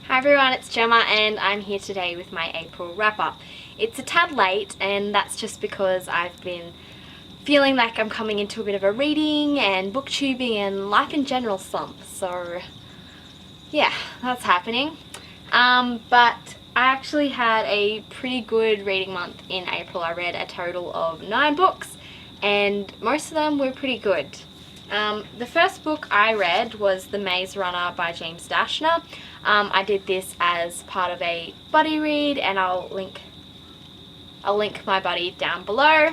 Hi everyone, it's Gemma and I'm here today with my April wrap-up. It's a tad late and that's just because I've been feeling like I'm coming into a bit of a reading and booktubing and life in general slump, so yeah, that's happening. But I actually had a pretty good reading month in April. I read a total of 9 books and most of them were pretty good. The first book I read was The Maze Runner by James Dashner. I did this as part of a buddy read and I'll link my buddy down below.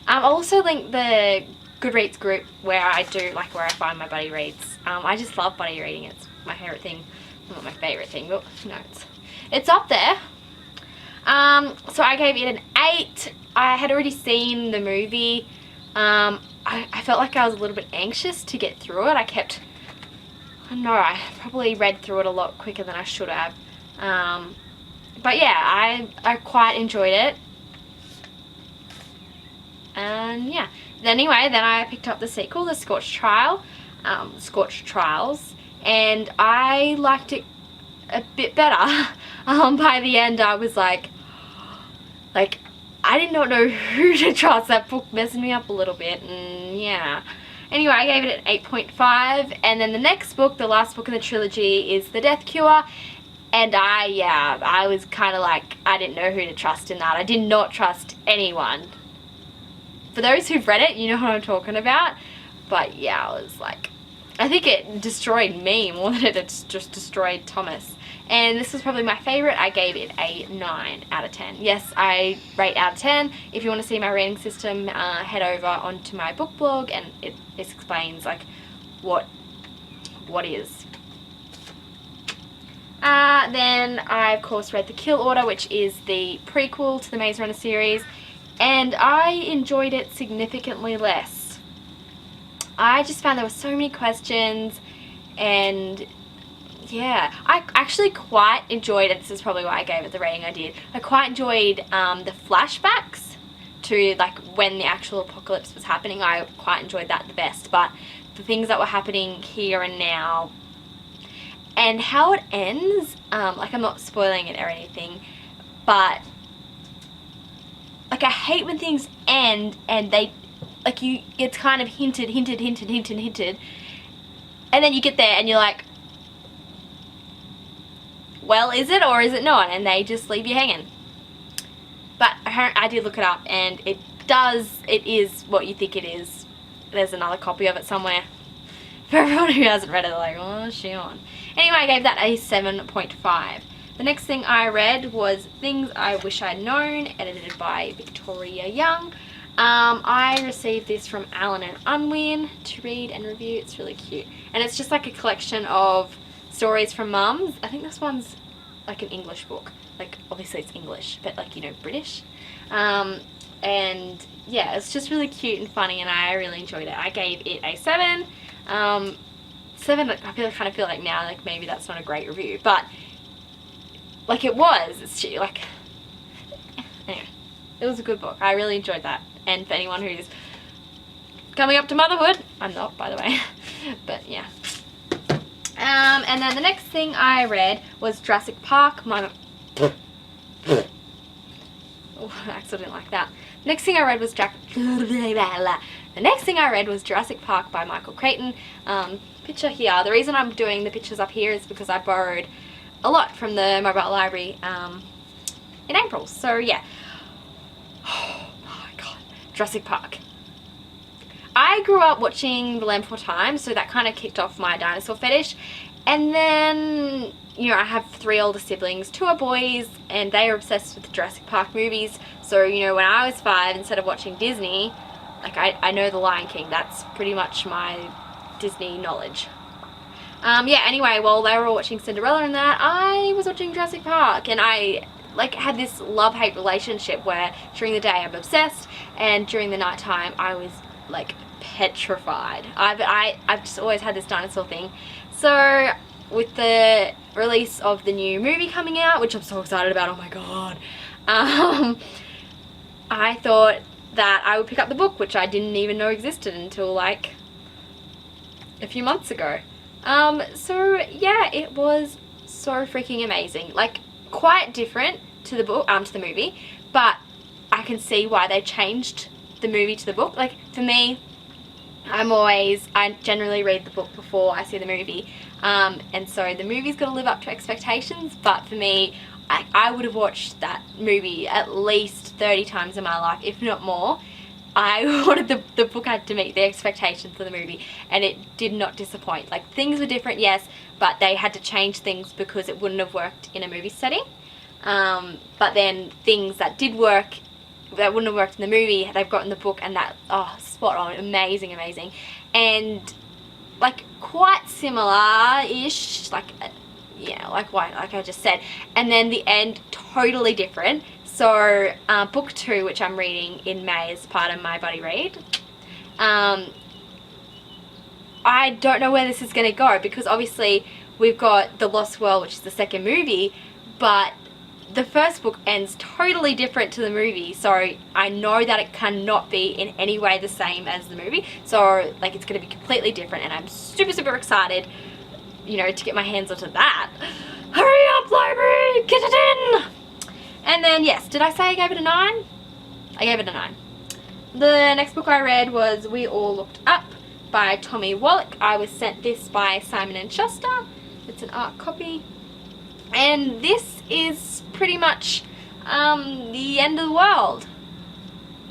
I'll also link the Goodreads group where I find my buddy reads. I just love buddy reading. It's my favourite thing. Not my favourite thing, but no, it's up there. So I gave it an 8. I had already seen the movie. I felt like I was a little bit anxious to get through it. I don't know, I probably read through it a lot quicker than I should have. But yeah, I quite enjoyed it. And yeah, anyway, then I picked up the sequel, The Scorched Trials, and I liked it a bit better. By the end I was like I did not know who to trust. That book messed me up a little bit, and yeah. Anyway, I gave it an 8.5, and then the next book, the last book in the trilogy, is The Death Cure, and I was kind of like, I didn't know who to trust in that. I did not trust anyone. For those who've read it, you know what I'm talking about, but yeah, I was like, I think it destroyed me more than it just destroyed Thomas. And this was probably my favourite. I gave it a 9 out of 10. Yes, I rate out of 10. If you want to see my rating system, head over onto my book blog and it explains like what is. Then I of course read The Kill Order, which is the prequel to the Maze Runner series, and I enjoyed it significantly less. I just found there were so many questions, and yeah, I actually quite enjoyed it. This is probably why I gave it the rating I did. I quite enjoyed the flashbacks to like when the actual apocalypse was happening. I quite enjoyed that the best, but the things that were happening here and now and how it ends, like I'm not spoiling it or anything, but like I hate when things end and it's kind of hinted, and then you get there and you're like, well, is it or is it not? And they just leave you hanging. But I did look it up and it is what you think it is. There's another copy of it somewhere. For everyone who hasn't read it, they're like, oh, is she on? Anyway, I gave that a 7.5. The next thing I read was Things I Wish I'd Known, edited by Victoria Young. I received this from Alan and Unwin to read and review. It's really cute. And it's just like a collection of stories from mums. I think this one's like an English book. Like, obviously it's English, but like, you know, British. And yeah, it's just really cute and funny and I really enjoyed it. I gave it a 7. 7, I kind of feel like now, like maybe that's not a great review, but like it was. It's like, anyway, it was a good book. I really enjoyed that. And for anyone who's coming up to motherhood, I'm not, by the way, but yeah. And then the next thing I read was Jurassic Park. Oh, I actually didn't like that. The next thing I read was Jurassic Park by Michael Creighton. Picture here. The reason I'm doing the pictures up here is because I borrowed a lot from the mobile library in April. So yeah. Oh my god. Jurassic Park. I grew up watching The Land Before Time, so that kind of kicked off my dinosaur fetish. And then, you know, I have 3 older siblings, 2 are boys, and they are obsessed with the Jurassic Park movies. So, you know, when I was 5, instead of watching Disney, like I know The Lion King. That's pretty much my Disney knowledge. Yeah, anyway, while they were all watching Cinderella and that, I was watching Jurassic Park, and I like had this love-hate relationship where during the day I'm obsessed, and during the nighttime I was like petrified. I've just always had this dinosaur thing. So with the release of the new movie coming out, which I'm so excited about, oh my god, I thought that I would pick up the book, which I didn't even know existed until like a few months ago. So yeah, it was so freaking amazing. Like, quite different to the book, to the movie, but I can see why they changed the movie to the book. Like, for me, I generally read the book before I see the movie, and so the movie's got to live up to expectations, but for me, I would have watched that movie at least 30 times in my life, if not more. I wanted the book had to meet the expectations of the movie, and it did not disappoint. Like, things were different, yes, but they had to change things because it wouldn't have worked in a movie setting. But then things that did work, that wouldn't have worked in the movie, they've got in the book, and that, oh, spot on, amazing, amazing. And, like, quite similar-ish, like, yeah, like I just said. And then the end, totally different. So, book 2, which I'm reading in May as part of my buddy read, I don't know where this is going to go, because obviously we've got The Lost World, which is the second movie, but the first book ends totally different to the movie, so I know that it cannot be in any way the same as the movie, so like it's going to be completely different, and I'm super, super excited, you know, to get my hands onto that. Hurry up, library, get it in! And then, yes, did I say I gave it a 9? I gave it a 9. The next book I read was We All Looked Up by Tommy Wallach. I was sent this by Simon & Schuster. It's an art copy. And this is pretty much the end of the world.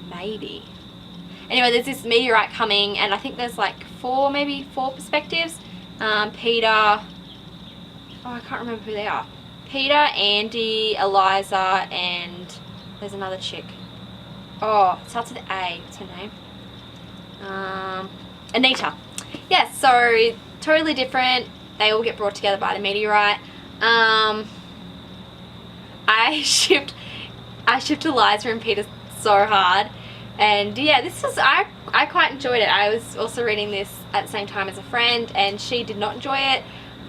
Maybe. Anyway, there's this meteorite coming, and I think there's like maybe four perspectives. Peter, oh, I can't remember who they are. Peter, Andy, Eliza, and there's another chick. Oh, it starts with A. What's her name? Anita. Yes, so totally different. They all get brought together by the meteorite. I shipped Eliza and Peter so hard. And yeah, this was, I quite enjoyed it. I was also reading this at the same time as a friend, and she did not enjoy it.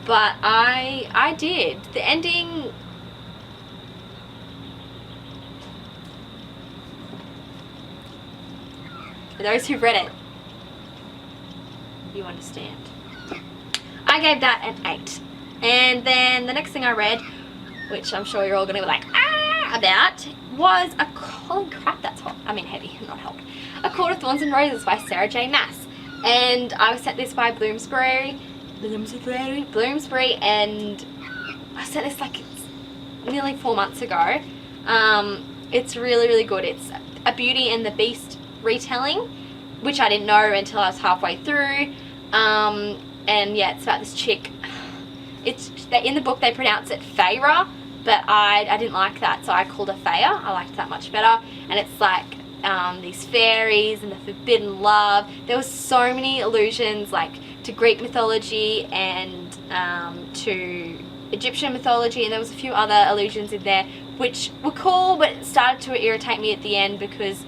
But I did. The ending, for those who've read it, you understand. I gave that an 8. And then the next thing I read, which I'm sure you're all going to be like, about, was holy crap, that's hot. I mean heavy, not hot. A Court of Thorns and Roses by Sarah J. Maas. And I was sent this by Bloomsbury, and I sent this like nearly 4 months ago. It's really, really good. It's a Beauty and the Beast retelling, which I didn't know until I was halfway through. And yeah, it's about this chick. In the book they pronounce it Feyre, but I didn't like that, so I called her Feyre. I liked that much better. And it's like these fairies and the forbidden love. There was so many allusions like to Greek mythology and to Egyptian mythology, and there was a few other allusions in there which were cool, but it started to irritate me at the end because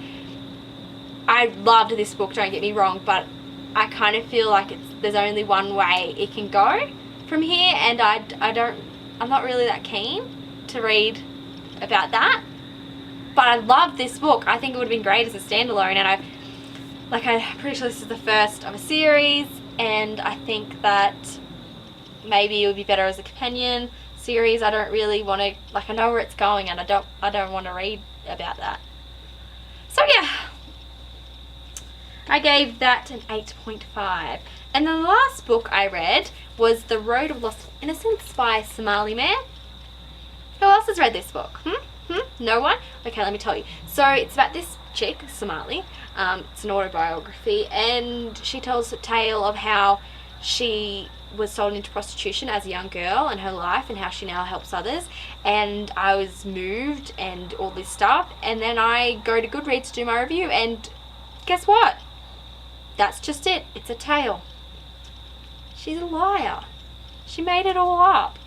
I loved this book, don't get me wrong, but I kind of feel like there's only one way it can go from here, and I'm not really that keen to read about that. But I love this book. I think it would have been great as a standalone, and I'm pretty sure this is the first of a series, and I think that maybe it would be better as a companion series. I don't really want to, I know where it's going, and I don't want to read about that. So yeah, I gave that an 8.5. And then the last book I read was The Road of Lost Innocence by Somali man. Who else has read this book? No one? Okay, let me tell you. So it's about this chick, Somali. It's an autobiography, and she tells a tale of how she was sold into prostitution as a young girl and her life, and how she now helps others. And I was moved and all this stuff, and then I go to Goodreads to do my review, and guess what? That's just it. It's a tale. She's a liar. She made it all up.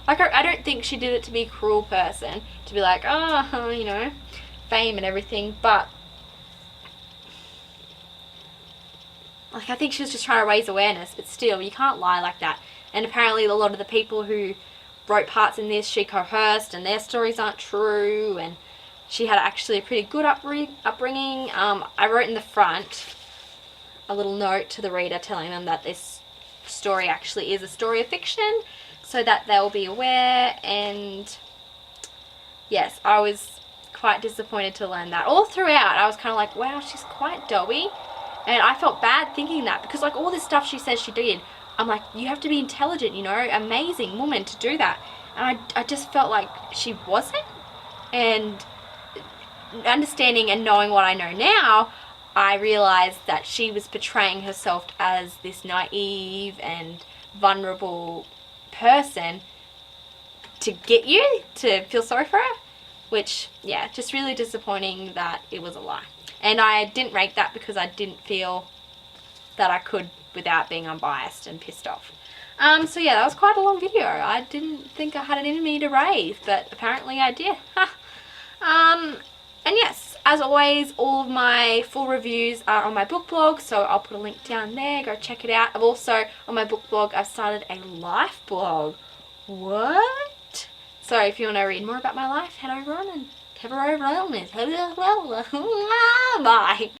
I don't think she did it to be a cruel person, to be like, oh, you know, fame and everything, but I think she was just trying to raise awareness, but still, you can't lie like that. And apparently a lot of the people who wrote parts in this, she coerced, and their stories aren't true, and she had actually a pretty good upbringing. I wrote in the front a little note to the reader telling them that this story actually is a story of fiction. so that they'll be aware. And yes, I was quite disappointed to learn that. All throughout I was kind of like, wow, she's quite doughy, and I felt bad thinking that, because like all this stuff she says she did, I'm like, you have to be intelligent, you know, amazing woman to do that. And I just felt like she wasn't. And understanding and knowing what I know now, I realized that she was portraying herself as this naive and vulnerable person to get you to feel sorry for her, which, yeah, just really disappointing that it was a lie. And I didn't rate that because I didn't feel that I could without being unbiased and pissed off. So yeah, that was quite a long video. I didn't think I had it in me to rave, but apparently I did. And yes, as always, all of my full reviews are on my book blog, so I'll put a link down there. Go check it out. I've also, on my book blog, I've started a life blog. What? So if you want to read more about my life, head over on and bye.